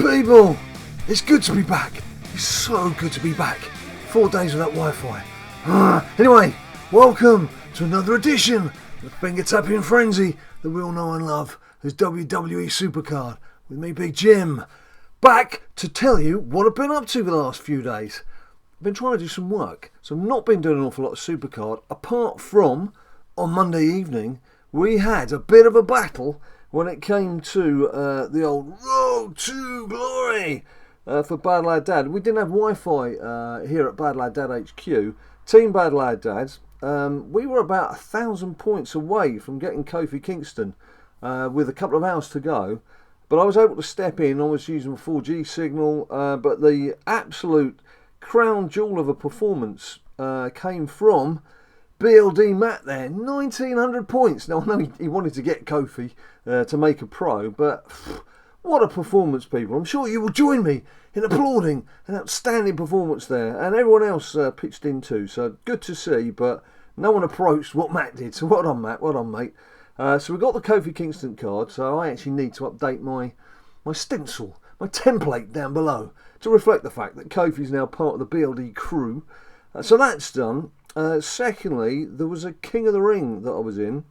People, it's good to be back. It's so good to be back. 4 days without Wi-Fi. Anyway, welcome to another edition of the finger tapping frenzy that we all know and love as WWE SuperCard with me, Big Jim. Back to tell you what I've been up to the last few days. I've been trying to do some work, so I've not been doing an awful lot of SuperCard, apart from on Monday evening we had a bit of a battle when it came to the old Road to Glory for BadLadDad. We didn't have Wi-Fi here at BadLadDad HQ. Team BadLadDads, we were about 1,000 points away from getting Kofi Kingston with a couple of hours to go. But I was able to step in. I was using a 4G signal, but the absolute crown jewel of a performance came from BLD Matt there, 1,900 points. Now, I know he wanted to get Kofi to make a pro, but what a performance, people. I'm sure you will join me in applauding an outstanding performance there. And everyone else pitched in too, so good to see, but no one approached what Matt did. So well done, Matt. Well done, mate. So we've got the Kofi Kingston card, so I actually need to update my stencil, my template down below to reflect the fact that Kofi's now part of the BLD crew. So that's done. Secondly, there was a King of the Ring that I was in,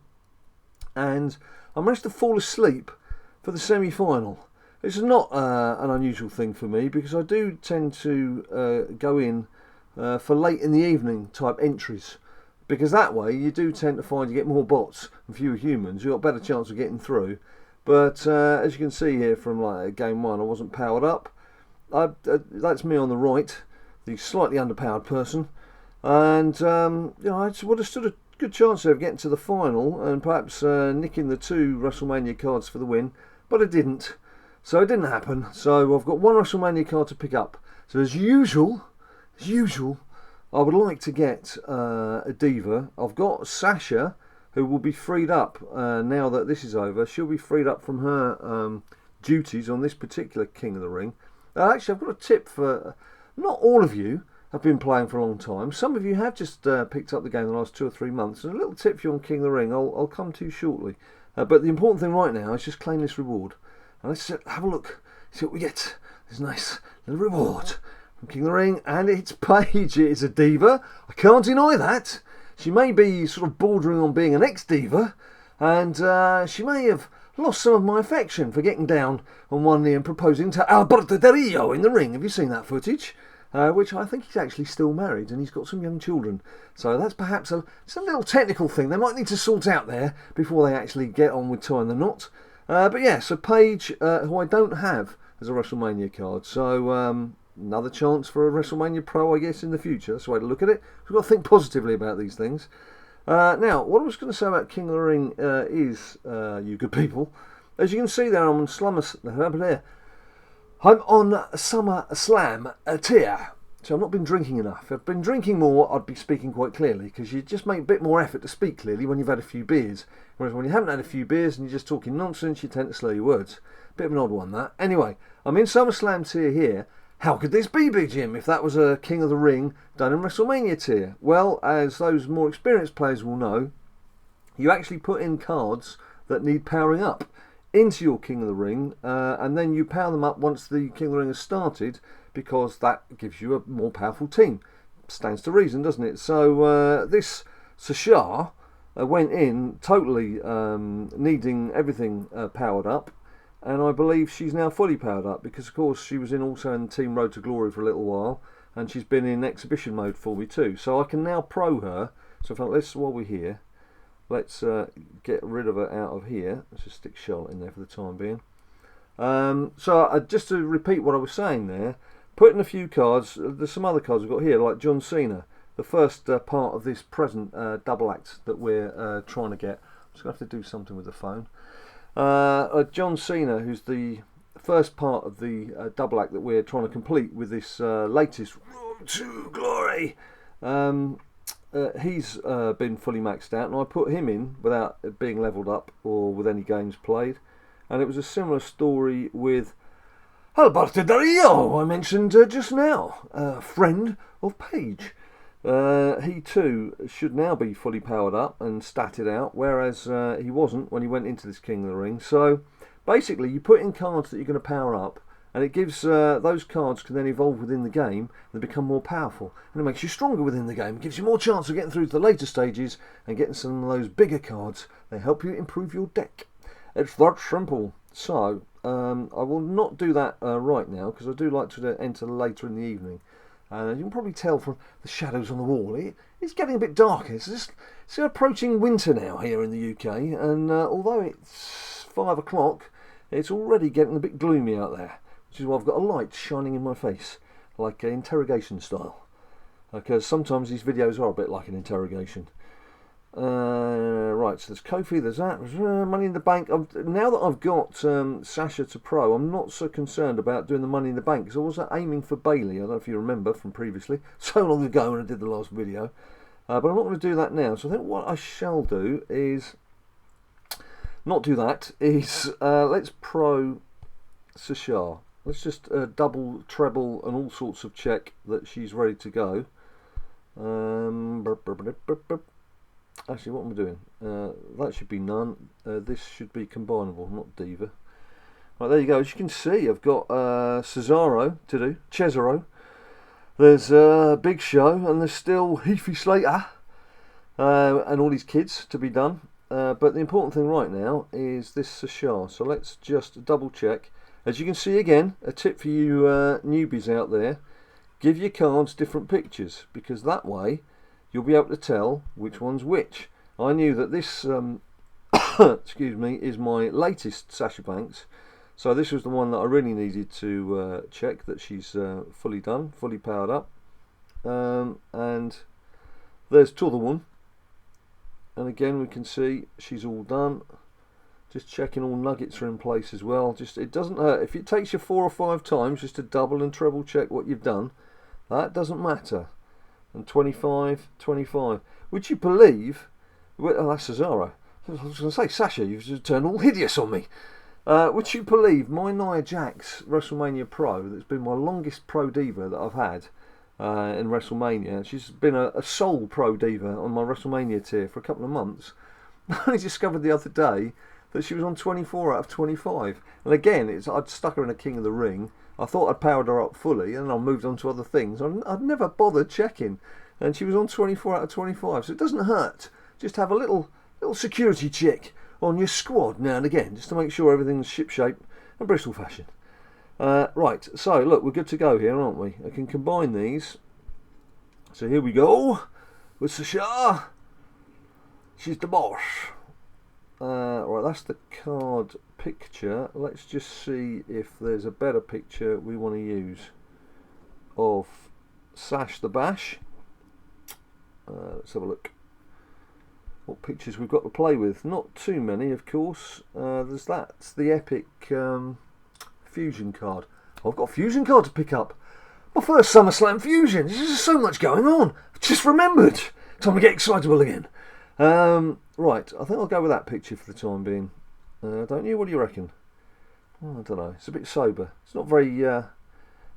and I managed to fall asleep for the semi-final. This is not an unusual thing for me, because I do tend to go in for late in the evening type entries, because that way you do tend to find you get more bots and fewer humans. You've got a better chance of getting through. But as you can see here from like game one, I wasn't powered up. That's me on the right, the slightly underpowered person. And I just would have stood a good chance of getting to the final and perhaps nicking the 2 WrestleMania cards for the win, but it didn't. So it didn't happen. So I've got 1 WrestleMania card to pick up. So as usual, I would like to get a diva. I've got Sasha, who will be freed up now that this is over. She'll be freed up from her duties on this particular King of the Ring. Actually, I've got a tip for not all of you. I've been playing for a long time. Some of you have just picked up the game in the last 2 or 3 months. And a little tip for you on King of the Ring, I'll come to you shortly. But the important thing right now is just claim this reward. And let's have a look, see what we get. This nice little reward from King of the Ring. And it's Paige. It is a diva. I can't deny that. She may be sort of bordering on being an ex-diva. And she may have lost some of my affection for getting down on one knee and proposing to Alberto Del Rio in the ring. Have you seen that footage? Which I think he's actually still married and he's got some young children. So that's perhaps it's a little technical thing they might need to sort out there before they actually get on with tying the knot. But yeah, so Paige, who I don't have as a WrestleMania card. So another chance for a WrestleMania Pro, I guess, in the future. That's the way to look at it. We've got to think positively about these things. Now, what I was going to say about King of the Ring is, you good people, as you can see there, I'm on SummerSlam tier. So I've not been drinking enough. If I've been drinking more, I'd be speaking quite clearly, because you just make a bit more effort to speak clearly when you've had a few beers. Whereas when you haven't had a few beers and you're just talking nonsense, you tend to slow your words. Bit of an odd one, that. Anyway, I'm in SummerSlam tier here. How could this be, Big Jim, if that was a King of the Ring done in WrestleMania tier? Well, as those more experienced players will know, you actually put in cards that need powering up into your King of the Ring, and then you power them up once the King of the Ring has started, because that gives you a more powerful team. Stands to reason, doesn't it? So this Sasha went in totally needing everything powered up, and I believe she's now fully powered up, because of course she was also in Team Road to Glory for a little while, and she's been in exhibition mode for me too. So I can now pro her. So while we're here, let's get rid of her out of here. Let's just stick Charlotte in there for the time being. So just to repeat what I was saying there, put in a few cards. There's some other cards we've got here, like John Cena, the first part of this present double act that we're trying to get. I'm just going to have to do something with the phone. John Cena, who's the first part of the double act that we're trying to complete with this latest Road to Glory. He's been fully maxed out, and I put him in without being levelled up or with any games played. And it was a similar story with Alberto Del Rio, I mentioned just now, a friend of Paige. He too should now be fully powered up and statted out, whereas he wasn't when he went into this King of the Ring. So basically, you put in cards that you're going to power up, And it gives those cards can then evolve within the game and become more powerful. And it makes you stronger within the game. It gives you more chance of getting through to the later stages and getting some of those bigger cards. They help you improve your deck. It's that simple. So, I will not do that right now because I do like to enter later in the evening. And you can probably tell from the shadows on the wall, it's getting a bit darker. It's approaching winter now here in the UK. And although it's 5 o'clock, it's already getting a bit gloomy out there. Which is why I've got a light shining in my face, like an interrogation style. Because sometimes these videos are a bit like an interrogation. Right, so there's Kofi, there's that, Money in the Bank. Now that I've got Sasha to Pro, I'm not so concerned about doing the Money in the Bank, because I was aiming for Bailey. I don't know if you remember from previously, so long ago when I did the last video. But I'm not going to do that now, so I think what I shall do is, not do that, is let's Pro Sasha. Let's just double, treble, and all sorts of check that she's ready to go. Actually, what am I doing? That should be none. This should be combinable, not Diva. Right, there you go. As you can see, I've got Cesaro to do. Cesaro. There's Big Show, and there's still Heafy Slater and all these kids to be done. But the important thing right now is this Sasha. So let's just double check. As you can see again, a tip for you newbies out there, give your cards different pictures, because that way you'll be able to tell which one's which. I knew that this, excuse me, is my latest Sasha Banks, so this was the one that I really needed to check that she's fully done, fully powered up. And there's t'other one, and again we can see she's all done. Just checking all nuggets are in place as well. Just, it doesn't hurt. If it takes you 4 or 5 times just to double and treble check what you've done, that doesn't matter. And 25, 25. Would you believe... Oh, that's Cesaro. I was going to say, Sasha, you've just turned all hideous on me. Would you believe my Nia Jax WrestleMania Pro, that's been my longest Pro Diva that I've had in WrestleMania. She's been a sole Pro Diva on my WrestleMania tier for a couple of months. I only discovered the other day that she was on 24 out of 25. And again, I'd stuck her in a King of the Ring. I thought I'd powered her up fully, and I moved on to other things. I'd never bothered checking. And she was on 24 out of 25, so it doesn't hurt. Just have a little security check on your squad now and again, just to make sure everything's shipshape and Bristol fashion. Right, so look, we're good to go here, aren't we? I can combine these. So here we go with Sasha. She's the boss. Right, that's the card picture. Let's just see if there's a better picture we want to use of Sash the Bash. Let's have a look what pictures we've got to play with. Not too many, of course. There's that. It's the epic Fusion card. I've got a Fusion card to pick up. My first SummerSlam Fusion. There's just so much going on. I just remembered. Time to get excitable again. Right, I think I'll go with that picture for the time being. Don't you? What do you reckon? Oh, I don't know. It's a bit sober. It's not very... well,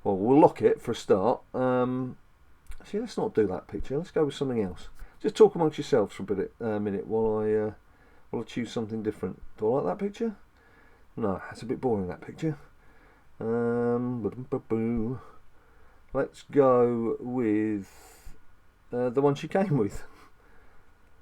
we'll lock it for a start. Actually, let's not do that picture. Let's go with something else. Just talk amongst yourselves for a minute while I choose something different. Do I like that picture? No, that's a bit boring, that picture. Let's go with the one she came with.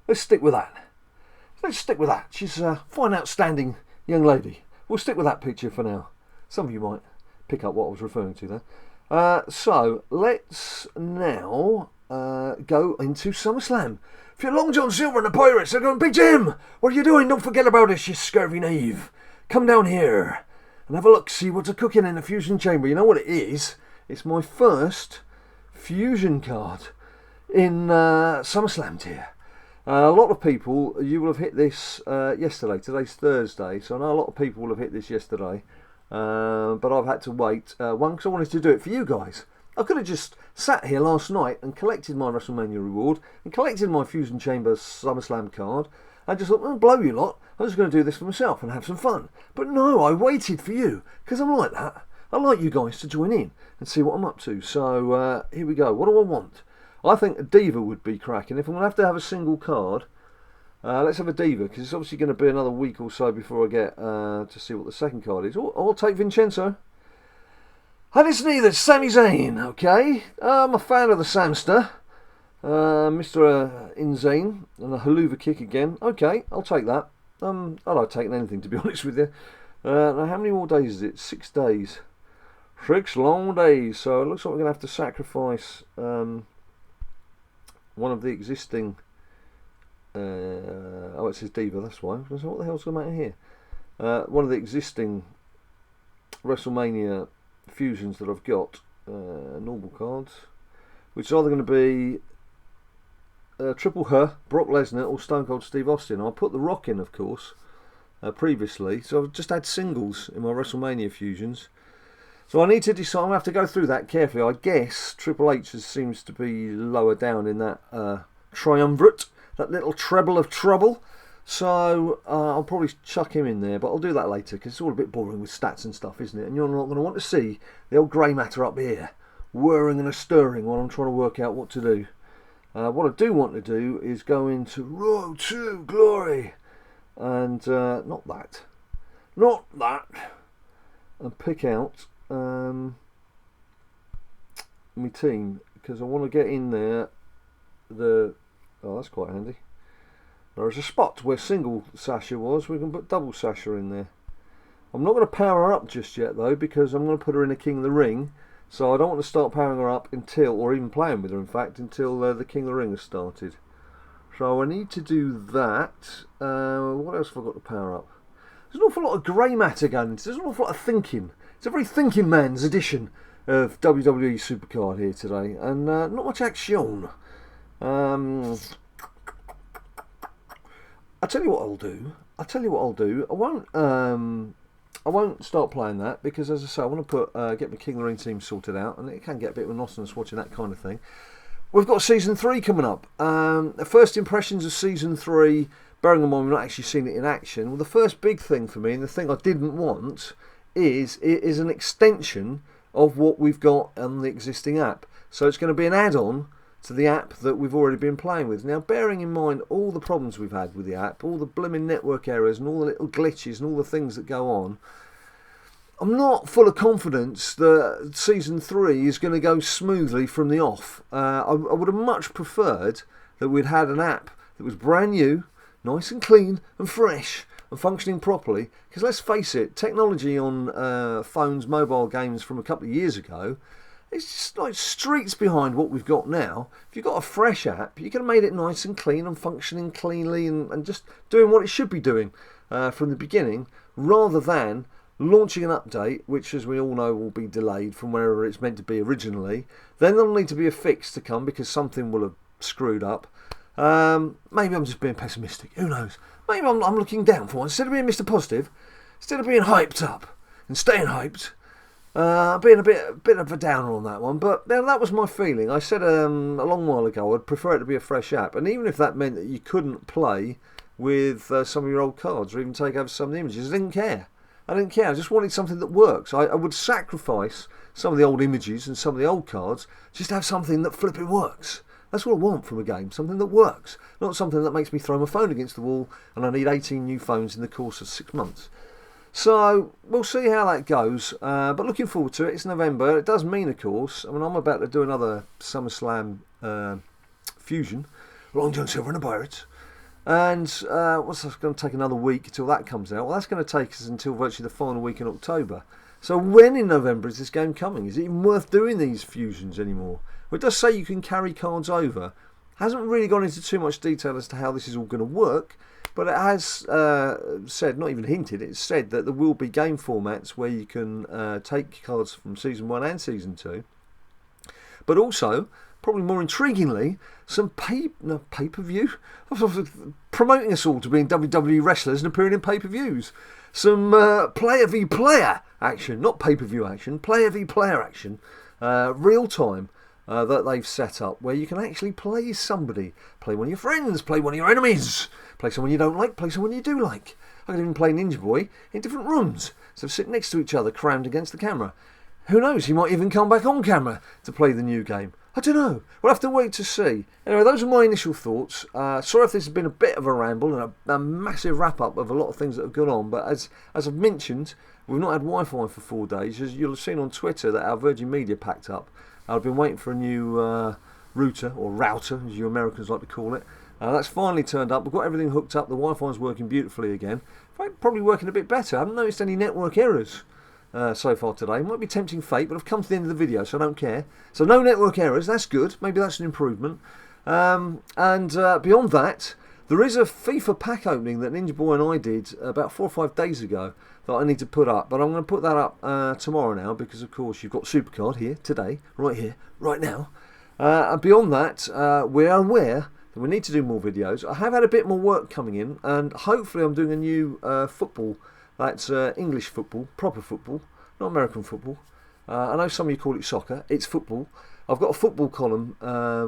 Let's stick with that. She's a fine, outstanding young lady. We'll stick with that picture for now. Some of you might pick up what I was referring to there. So let's now go into SummerSlam. If you're Long John Silver and the Pirates, they're going, Big Jim, what are you doing? Don't forget about us, you scurvy knave. Come down here and have a look, see what's a-cooking in the Fusion Chamber. You know what it is? It's my first Fusion card in SummerSlam tier. A lot of people, you will have hit this yesterday. Today's Thursday, so I know a lot of people will have hit this yesterday. But I've had to wait, one, because I wanted to do it for you guys. I could have just sat here last night and collected my WrestleMania reward and collected my Fusion Chamber SummerSlam card. I just thought, blow you lot, I'm just going to do this for myself and have some fun. But no, I waited for you, because I'm like that. I like you guys to join in and see what I'm up to. So here we go. What do I want? I think a Diva would be cracking. If I'm going to have a single card, let's have a Diva, because it's obviously going to be another week or so before I get to see what the second card is. I'll take Vincenzo. And it's me, that's Sami Zayn, okay? I'm a fan of the Samster. Mr. Insane and a haluva kick again. Okay, I'll take that. I like taking anything, to be honest with you. Now, how many more days is it? 6 days. 6 long days. So it looks like we're going to have to sacrifice one of the existing... oh, it says Diva, that's why. So what the hell's the matter here? One of the existing WrestleMania fusions that I've got, normal cards, which is either going to be Triple H, Brock Lesnar, or Stone Cold Steve Austin. I put The Rock in, of course, previously, so I've just had singles in my WrestleMania fusions. So I need to decide. I'm going to have to go through that carefully. I guess Triple H seems to be lower down in that triumvirate, that little treble of trouble. So I'll probably chuck him in there, but I'll do that later because it's all a bit boring with stats and stuff, isn't it? And you're not going to want to see the old grey matter up here whirring and stirring while I'm trying to work out what to do. What I do want to do is go into Road to Glory and not that, and pick out my team because I want to get in there. Oh, that's quite handy. There's a spot where single Sasha was. We can put double Sasha in there. I'm not going to power her up just yet though, because I'm going to put her in a King of the Ring. So I don't want to start powering her up until, or even playing with her in fact, until the King of the Ring has started. So I need to do that. What else have I got to power up? There's an awful lot of grey matter going into. There's an awful lot of thinking. It's a very thinking man's edition of WWE SuperCard here today, and not much action. I'll tell you what I'll do. I won't start playing that because, as I say, I want to get my King of the Ring team sorted out, and it can get a bit monotonous watching that kind of thing. We've got Season 3 coming up. The first impressions of Season 3, bearing in mind we've not actually seen it in action, well, the first big thing for me, and the thing I didn't want, is an extension of what we've got on the existing app. So it's going to be an add-on to the app that we've already been playing with. Now, bearing in mind all the problems we've had with the app, all the blimmin' network errors and all the little glitches and all the things that go on, I'm not full of confidence that Season 3 is going to go smoothly from the off. I would have much preferred that we'd had an app that was brand new, nice and clean and fresh and functioning properly, because let's face it, technology on phones, mobile games from a couple of years ago, it's just like streets behind what we've got now. If you've got a fresh app, you could have made it nice and clean and functioning cleanly and just doing what it should be doing from the beginning, rather than launching an update, which, as we all know, will be delayed from wherever it's meant to be originally. Then there'll need to be a fix to come because something will have screwed up. Maybe I'm just being pessimistic. Who knows? Maybe I'm looking down for once. Instead of being Mr. Positive, instead of being hyped up and staying hyped, being a bit of a downer on that one, but that was my feeling. I said a long while ago I'd prefer it to be a fresh app, and even if that meant that you couldn't play with some of your old cards or even take over some of the images, I didn't care. I just wanted something that works. I would sacrifice some of the old images and some of the old cards just to have something that flipping works. That's what I want from a game, something that works, not something that makes me throw my phone against the wall and I need 18 new phones in the course of 6 months. So we'll see how that goes, but looking forward to it. It's November. It does mean, of course, I'm about to do another SummerSlam Fusion, Long John Silver and the Pirates, and what's that going to take another week until that comes out? Well, that's going to take us until virtually the final week in October. So when in November is this game coming? Is it even worth doing these fusions anymore? Well, it does say you can carry cards over. Hasn't really gone into too much detail as to how this is all going to work. But it has said, not even hinted, it's said that there will be game formats where you can take cards from Season 1 and Season 2. But also, probably more intriguingly, some pay-per-view? Promoting us all to being WWE wrestlers and appearing in pay-per-views. Some player v player action, not pay-per-view action, player v player action, real-time. That they've set up where you can actually play somebody, play one of your friends, play one of your enemies, play someone you don't like, play someone you do like. I can even play Ninja Boy in different rooms, so sit next to each other, crammed against the camera. Who knows, he might even come back on camera to play the new game. I don't know. We'll have to wait to see. Anyway, those are my initial thoughts. Sorry if this has been a bit of a ramble and a massive wrap-up of a lot of things that have gone on, but as I've mentioned, we've not had Wi-Fi for 4 days. As you'll have seen on Twitter that our Virgin Media packed up. I've been waiting for a new router, or router, as you Americans like to call it. That's finally turned up. We've got everything hooked up. The Wi-Fi's working beautifully again. In fact, probably working a bit better. I haven't noticed any network errors so far today. Might be tempting fate, but I've come to the end of the video, so I don't care. So no network errors. That's good. Maybe that's an improvement. And beyond that, there is a FIFA pack opening that Ninja Boy and I did about 4 or 5 days ago that I need to put up. But I'm going to put that up tomorrow now because, of course, you've got SuperCard here, today, right now. And beyond that, we are aware that we need to do more videos. I have had a bit more work coming in, and hopefully I'm doing a new football. That's English football, proper football, not American football. I know some of you call it soccer. It's football. I've got a football column,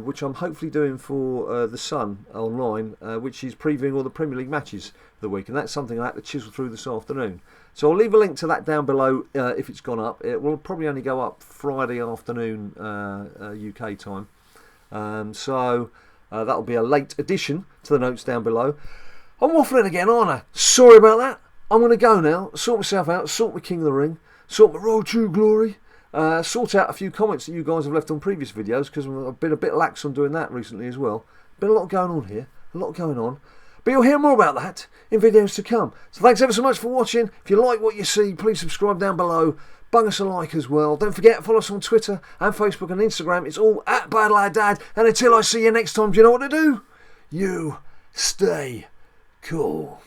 which I'm hopefully doing for The Sun online, which is previewing all the Premier League matches of the week, and that's something I have to chisel through this afternoon. So I'll leave a link to that down below if it's gone up. It will probably only go up Friday afternoon UK time. So that'll be a late addition to the notes down below. I'm waffling again, aren't I? Sorry about that. I'm going to go now, sort myself out, sort my King of the Ring, sort my Road to Glory, sort out a few comments that you guys have left on previous videos, because I've been a bit lax on doing that recently as well. Been a lot going on here, a lot going on. But you'll hear more about that in videos to come. So thanks ever so much for watching. If you like what you see, please subscribe down below. Bung us a like as well. Don't forget to follow us on Twitter and Facebook and Instagram. It's all at BadLadDad. And until I see you next time, do you know what to do? You stay cool.